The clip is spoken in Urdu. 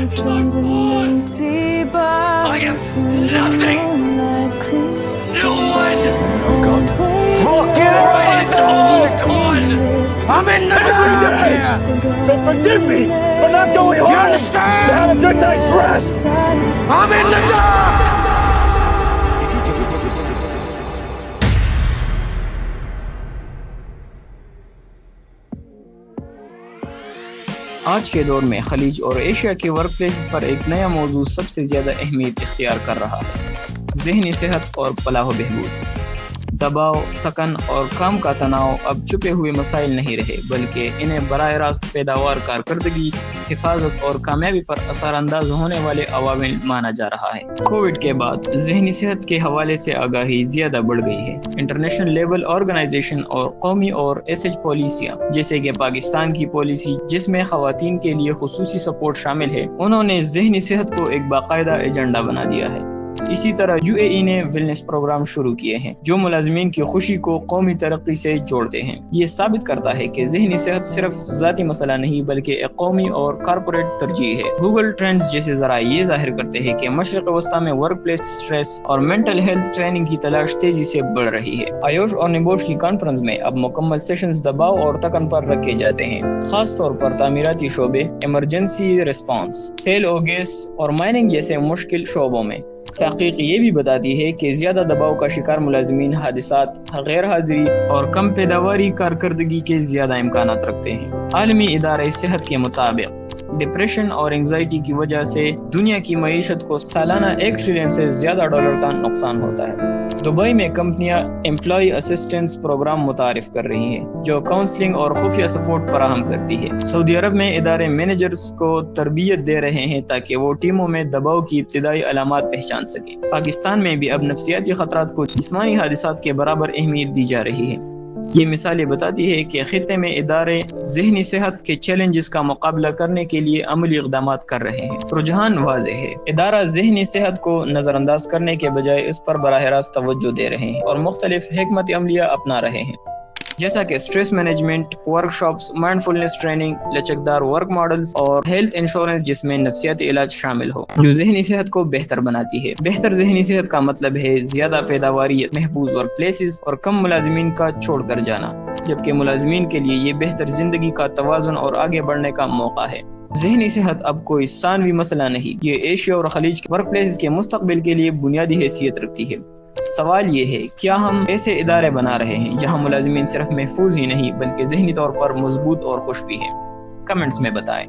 I am nothing. No one. God. Fuck you! It's all gone. I'm in the dark here! Forgive me for not going home. You understand? To have a good night's rest. I'm in the dark! آج کے دور میں خلیج اور ایشیا کے ورک پلیس پر ایک نیا موضوع سب سے زیادہ اہمیت اختیار کر رہا ہے: ذہنی صحت اور فلاح و بہبود۔ دباؤ، تھکن اور کام کا تناؤ اب چھپے ہوئے مسائل نہیں رہے، بلکہ انہیں براہ راست پیداوار، کارکردگی، حفاظت اور کامیابی پر اثر انداز ہونے والے عوامل مانا جا رہا ہے۔ کووڈ کے بعد ذہنی صحت کے حوالے سے آگاہی زیادہ بڑھ گئی ہے۔ انٹرنیشنل لیبل آرگنائزیشن اور قومی اور ایسج پالیسیاں، جیسے کہ پاکستان کی پالیسی جس میں خواتین کے لیے خصوصی سپورٹ شامل ہے، انہوں نے ذہنی صحت کو ایک باقاعدہ ایجنڈا بنا دیا ہے۔ اسی طرح UAE نے ویلنس پروگرام شروع کیے ہیں جو ملازمین کی خوشی کو قومی ترقی سے جوڑتے ہیں۔ یہ ثابت کرتا ہے کہ ذہنی صحت صرف ذاتی مسئلہ نہیں بلکہ ایک قومی اور کارپوریٹ ترجیح ہے۔ گوگل ٹرینڈز جیسے ذرائع یہ ظاہر کرتے ہیں کہ مشرق وسطی میں ورک پلیس سٹریس اور مینٹل ہیلتھ ٹریننگ کی تلاش تیزی سے بڑھ رہی ہے۔ آیوش اور نبوش کی کانفرنس میں اب مکمل سیشنز دباؤ اور تکن پر رکھے جاتے ہیں، خاص طور پر تعمیراتی شعبے، ایمرجنسی ریسپانس، تیل و گیس اور مائننگ جیسے مشکل شعبوں میں۔ تحقیق یہ بھی بتاتی ہے کہ زیادہ دباؤ کا شکار ملازمین حادثات، غیر حاضری اور کم پیداواری کارکردگی کے زیادہ امکانات رکھتے ہیں۔ عالمی ادارہ صحت کے مطابق ڈپریشن اور انگزائٹی کی وجہ سے دنیا کی معیشت کو سالانہ $1 ٹریلین سے زیادہ کا نقصان ہوتا ہے۔ دبئی میں کمپنیاں امپلائی اسسٹنس پروگرام متعارف کر رہی ہیں جو کاؤنسلنگ اور خفیہ سپورٹ فراہم کرتی ہے۔ سعودی عرب میں ادارے مینیجرز کو تربیت دے رہے ہیں تاکہ وہ ٹیموں میں دباؤ کی ابتدائی علامات پہچان سکیں۔ پاکستان میں بھی اب نفسیاتی خطرات کو جسمانی حادثات کے برابر اہمیت دی جا رہی ہے۔ یہ مثالیں بتاتی ہے کہ خطے میں ادارے ذہنی صحت کے چیلنجز کا مقابلہ کرنے کے لیے عملی اقدامات کر رہے ہیں۔ رجحان واضح ہے، ادارہ ذہنی صحت کو نظر انداز کرنے کے بجائے اس پر براہ راست توجہ دے رہے ہیں اور مختلف حکمت عملیہ اپنا رہے ہیں، جیسا کہ stress management, workshops, mindfulness training, لچکدار ورک ماڈلز اور ہیلتھ انشورنس جس میں نفسیاتی علاج شامل ہو، جو ذہنی صحت کو بہتر بناتی ہے۔ بہتر ذہنی صحت کا مطلب ہے زیادہ پیداواری، محفوظ ورک پلیسز اور کم ملازمین کا چھوڑ کر جانا، جبکہ ملازمین کے لیے یہ بہتر زندگی کا توازن اور آگے بڑھنے کا موقع ہے۔ ذہنی صحت اب کوئی ثانوی مسئلہ نہیں، یہ ایشیا اور خلیج کے ورک پلیسز کے مستقبل کے لیے بنیادی حیثیت رکھتی ہے۔ سوال یہ ہے، کیا ہم ایسے ادارے بنا رہے ہیں جہاں ملازمین صرف محفوظ ہی نہیں بلکہ ذہنی طور پر مضبوط اور خوش بھی ہیں؟ کمنٹس میں بتائیں۔